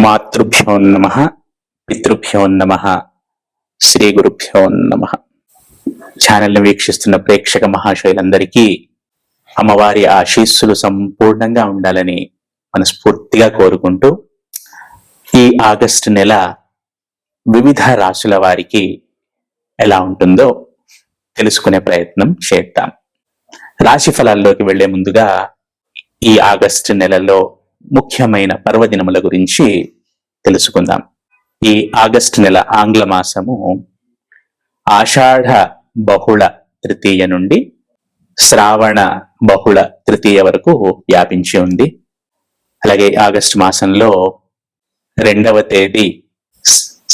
మాతృభ్యో నమః, పితృభ్యో నమః, శ్రీ గురుభ్యో నమః. ఛానల్ని వీక్షిస్తున్న ప్రేక్షక మహాశయులందరికీ అమ్మవారి ఆశీస్సులు సంపూర్ణంగా ఉండాలని మనస్ఫూర్తిగా కోరుకుంటూ ఈ ఆగస్టు నెల వివిధ రాశుల వారికి ఎలా ఉంటుందో తెలుసుకునే ప్రయత్నం చేద్దాం. రాశి ఫలాల్లోకి వెళ్లే ముందుగా ఈ ఆగస్టు నెలలో ముఖ్యమైన పర్వదినముల గురించి తెలుసుకుందాం. ఈ ఆగస్టు నెల ఆంగ్ల మాసము ఆషాఢ బహుళ తృతీయ నుండి శ్రావణ బహుళ తృతీయ వరకు వ్యాపించి ఉంది. అలాగే ఆగస్టు మాసంలో 2వ తేదీ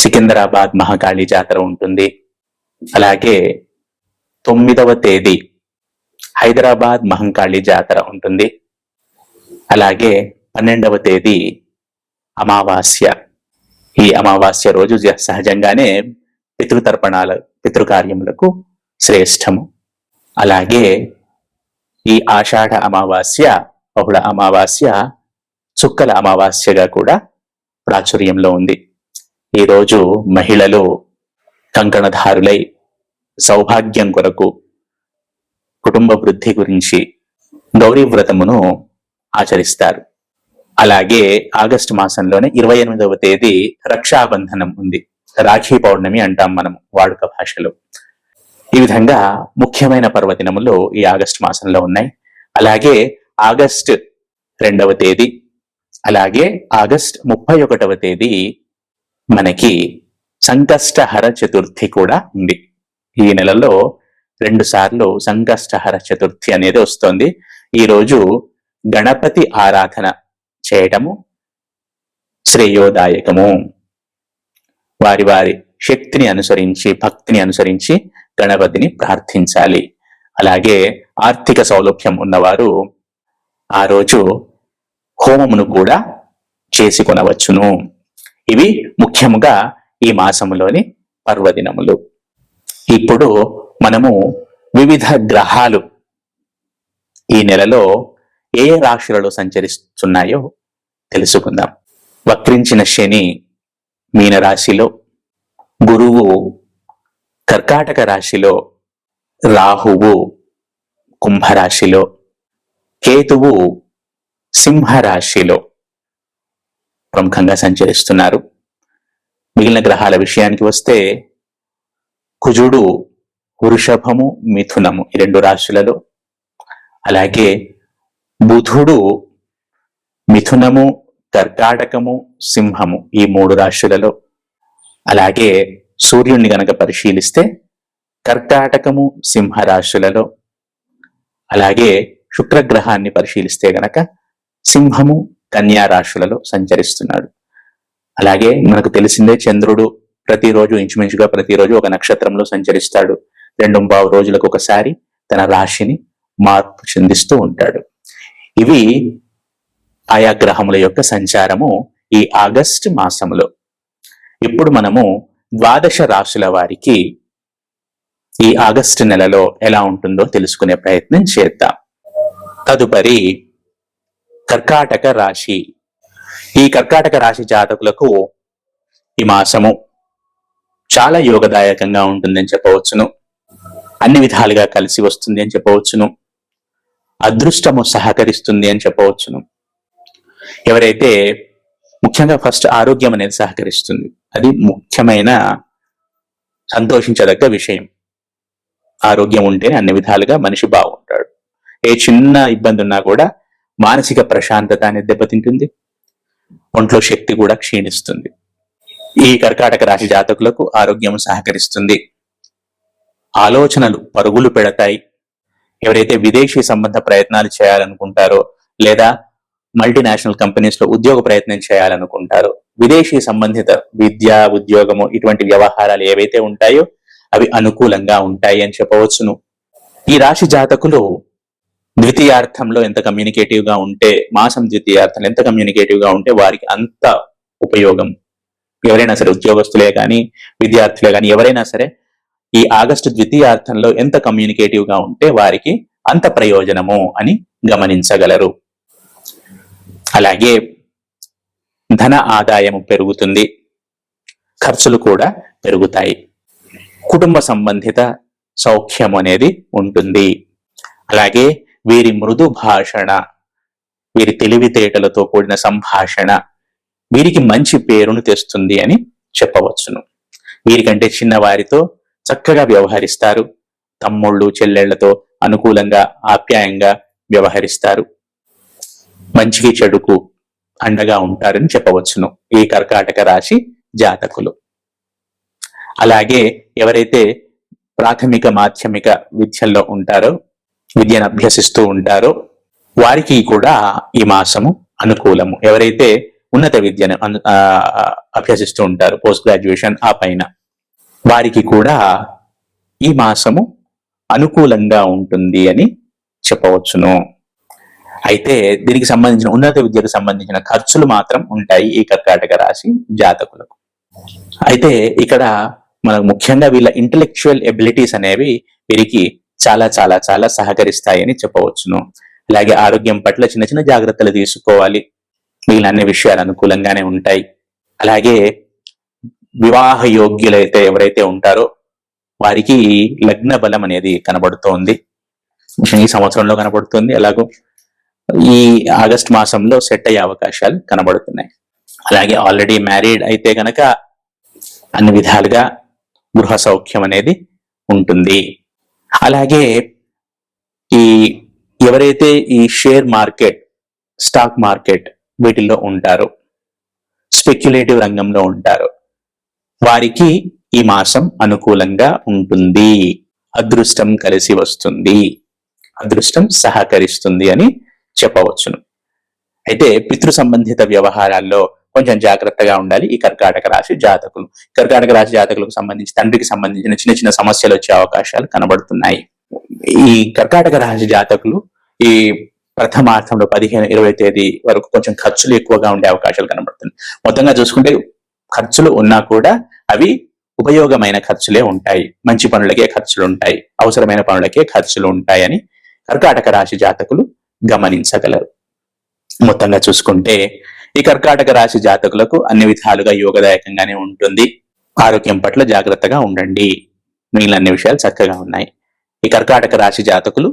సికింద్రాబాద్ మహాకాళి జాతర ఉంటుంది. అలాగే 9వ తేదీ హైదరాబాద్ మహంకాళి జాతర ఉంటుంది. అలాగే 12వ తేదీ అమావాస్య. ఈ అమావాస్య రోజు సహజంగానే పితృకార్యములకు శ్రేష్టము. అలాగే ఈ ఆషాఢ అమావాస్య బహుళ అమావాస్య చుక్కల అమావాస్యగా కూడా ప్రాచుర్యంలో ఉంది. ఈరోజు మహిళలు కంకణధారులై సౌభాగ్యం కొరకు, కుటుంబ వృద్ధి గురించి గౌరీ వ్రతమును ఆచరిస్తారు. అలాగే ఆగస్టు మాసంలోనే 28వ తేదీ రక్షాబంధనం ఉంది. రాఖీ పౌర్ణమి అంటాం మనం వాడుక భాషలో. ఈ విధంగా ముఖ్యమైన పర్వదినములు ఈ ఆగస్టు మాసంలో ఉన్నాయి. అలాగే ఆగస్టు 2వ తేదీ, అలాగే ఆగస్టు 31వ తేదీ మనకి సంకష్టహర చతుర్థి కూడా ఉంది. ఈ నెలలో 2 సార్లు సంకష్టహర చతుర్థి అనేది వస్తోంది. ఈ రోజు గణపతి ఆరాధన చేయటము శ్రేయోదాయకము. వారి వారి శక్తిని అనుసరించి, భక్తిని అనుసరించి గణపతిని ప్రార్థించాలి. అలాగే ఆర్థిక సౌలభ్యం ఉన్నవారు ఆ రోజు హోమమును కూడా చేసుకొనవచ్చును. ఇవి ముఖ్యముగా ఈ మాసములోని పర్వదినములు. ఇప్పుడు మనము వివిధ గ్రహాలు ఈ నెలలో ఏ రాశులలో సంచరిస్తున్నాయో తెలుసుకుందాం. వక్రించిన శని మీనరాశిలో, గురువు కర్కాటక రాశిలో, రాహువు కుంభరాశిలో, కేతువు సింహరాశిలో ప్రముఖంగా సంచరిస్తున్నారు. మిగిలిన గ్రహాల విషయానికి వస్తే కుజుడు వృషభము, మిథునము ఈ 2 రాశులలో, అలాగే బుధుడు మిథునము, కర్కాటకము, సింహము ఈ 3 రాశులలో, అలాగే సూర్యుడిని గనక పరిశీలిస్తే కర్కాటకము, సింహ రాశులలో, అలాగే శుక్రగ్రహాన్ని పరిశీలిస్తే గనక సింహము, కన్యా రాశులలో సంచరిస్తున్నాడు. అలాగే మనకు తెలిసిందే చంద్రుడు ప్రతిరోజు ఇంచుమించుగా ప్రతిరోజు ఒక నక్షత్రంలో సంచరిస్తాడు. 2.5 రోజులకు ఒకసారి తన రాశిని మార్పు చెందిస్తూ ఉంటాడు. ఇవి ఆయా గ్రహముల యొక్క సంచారము ఈ ఆగస్టు మాసములో. ఇప్పుడు మనము 12 రాశుల వారికి ఈ ఆగస్టు నెలలో ఎలా ఉంటుందో తెలుసుకునే ప్రయత్నం చేద్దాం. తదుపరి కర్కాటక రాశి. ఈ కర్కాటక రాశి జాతకులకు ఈ మాసము చాలా యోగదాయకంగా ఉంటుందని చెప్పవచ్చును. అన్ని విధాలుగా కలిసి వస్తుంది అని చెప్పవచ్చును. అదృష్టము సహకరిస్తుంది అని చెప్పవచ్చును. ఎవరైతే ముఖ్యంగా ఫస్ట్ ఆరోగ్యం అనేది సహకరిస్తుంది. అది ముఖ్యమైన సంతోషించదగ్గ విషయం. ఆరోగ్యం ఉంటేనే అన్ని విధాలుగా మనిషి బాగుంటాడు. ఏ చిన్న ఇబ్బంది ఉన్నా కూడా మానసిక ప్రశాంతత అనేది దెబ్బతింటుంది. ఒంట్లో శక్తి కూడా క్షీణిస్తుంది. ఈ కర్కాటక రాశి జాతకులకు ఆరోగ్యం సహకరిస్తుంది. ఆలోచనలు పరుగులు పెడతాయి. ఎవరైతే విదేశీ సంబంధ ప్రయత్నాలు చేయాలనుకుంటారో, లేదా మల్టీనేషనల్ కంపెనీస్ లో ఉద్యోగ ప్రయత్నం చేయాలనుకుంటారో, విదేశీ సంబంధిత విద్య, ఉద్యోగము ఇటువంటి వ్యవహారాలు ఏవైతే ఉంటాయో అవి అనుకూలంగా ఉంటాయి అని చెప్పవచ్చును. ఈ రాశి జాతకులు ద్వితీయార్థంలో ఎంత కమ్యూనికేటివ్ గా ఉంటే, మాసం ద్వితీయార్థంలో ఎంత కమ్యూనికేటివ్ గా ఉంటే వారికి అంత ఉపయోగం. ఎవరైనా సరే, ఉద్యోగస్తులే కానీ, విద్యార్థులే కానీ, ఎవరైనా సరే ఈ ఆగస్టు ద్వితీయార్థంలో ఎంత కమ్యూనికేటివ్ గా ఉంటే వారికి అంత ప్రయోజనము అని గమనించగలరు. అలాగే ధన ఆదాయము పెరుగుతుంది, ఖర్చులు కూడా పెరుగుతాయి. కుటుంబ సంబంధిత సౌఖ్యం అనేది ఉంటుంది. అలాగే వీరి మృదు భాషణ, వీరి తెలివితేటలతో కూడిన సంభాషణ వీరికి మంచి పేరును తెస్తుంది అని చెప్పవచ్చును. వీరికంటే చిన్నవారితో చక్కగా వ్యవహరిస్తారు, తమ్ముళ్ళు చెల్లెళ్లతో అనుకూలంగా ఆప్యాయంగా వ్యవహరిస్తారు, మంచికి చెడుకు అండగా ఉంటారని చెప్పవచ్చును ఈ కర్కాటక రాశి జాతకులు. అలాగే ఎవరైతే ప్రాథమిక మాధ్యమిక విద్యల్లో ఉంటారో, విద్యను అభ్యసిస్తూ ఉంటారో వారికి కూడా ఈ మాసము అనుకూలము. ఎవరైతే ఉన్నత విద్యను అభ్యసిస్తూ ఉంటారో, పోస్ట్ గ్రాడ్యుయేషన్ ఆ పైన, వారికి కూడా ఈ మాసము అనుకూలంగా ఉంటుంది అని చెప్పవచ్చును. అయితే దీనికి సంబంధించిన ఉన్నత విద్యకు సంబంధించిన ఖర్చులు మాత్రం ఉంటాయి ఈ కర్కాటక రాశి జాతకులకు. అయితే ఇక్కడ మనకు ముఖ్యంగా వీళ్ళ ఇంటెలెక్చువల్ ఎబిలిటీస్ అనేవి వీరికి చాలా చాలా చాలా సహకరిస్తాయని చెప్పవచ్చును. అలాగే ఆరోగ్యం పట్ల చిన్న చిన్న జాగ్రత్తలు తీసుకోవాలి, మిగిలిన అన్ని విషయాలు అనుకూలంగానే ఉంటాయి. అలాగే వివాహ యోగ్యులైతే ఎవరైతే ఉంటారో వారికి లగ్న బలం అనేది కనబడుతోంది, ఈ సంవత్సరంలో కనబడుతుంది. అలాగూ ఈ ఆగస్ట్ మాసంలో సెట్ అయ్యే అవకాశాలు కనబడుతున్నాయి. అలాగే ఆల్రెడీ మ్యారీడ్ అయితే కనుక అన్ని విధాలుగా గృహ సౌఖ్యం అనేది ఉంటుంది. అలాగే ఈ ఎవరైతే ఈ షేర్ మార్కెట్, స్టాక్ మార్కెట్ వీటిల్లో ఉంటారో, స్పెక్యులేటివ్ రంగంలో ఉంటారో వారికి ఈ మాసం అనుకూలంగా ఉంటుంది. అదృష్టం కలిసి వస్తుంది, అదృష్టం సహకరిస్తుంది అని చెప్పవచ్చును. అయితే పితృ సంబంధిత వ్యవహారాల్లో కొంచెం జాగ్రత్తగా ఉండాలి ఈ కర్కాటక రాశి జాతకులు. కర్కాటక రాశి జాతకులకు సంబంధించి తండ్రికి సంబంధించిన చిన్న చిన్న సమస్యలు వచ్చే అవకాశాలు కనబడుతున్నాయి. ఈ కర్కాటక రాశి జాతకులు ఈ ప్రథమార్థంలో 15-20 తేదీ వరకు కొంచెం ఖర్చులు ఎక్కువగా ఉండే అవకాశాలు కనబడుతున్నాయి. మొత్తంగా చూసుకుంటే ఖర్చులు ఉన్నా కూడా అవి ఉపయోగమైన ఖర్చులే ఉంటాయి, మంచి పనులకే ఖర్చులు ఉంటాయి, అవసరమైన పనులకే ఖర్చులు ఉంటాయని కర్కాటక రాశి జాతకులు గమనించగలరు. మొత్తంగా చూసుకుంటే ఈ కర్కాటక రాశి జాతకులకు అన్ని విధాలుగా యోగదాయకంగానే ఉంటుంది. ఆరోగ్యం పట్ల జాగ్రత్తగా ఉండండి, మిగిలిన అన్ని విషయాలు చక్కగా ఉన్నాయి. ఈ కర్కాటక రాశి జాతకులు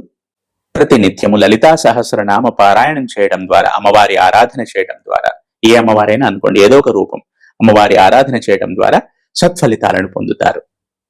ప్రతినిత్యము లలితా సహస్రనామ పారాయణం చేయడం ద్వారా, అమ్మవారి ఆరాధన చేయడం ద్వారా, ఏ అమ్మవారైనా అనుకోండి ఏదో ఒక రూపం, అమ్మవారి ఆరాధన చేయడం ద్వారా సత్ఫలితాలను పొందుతారు.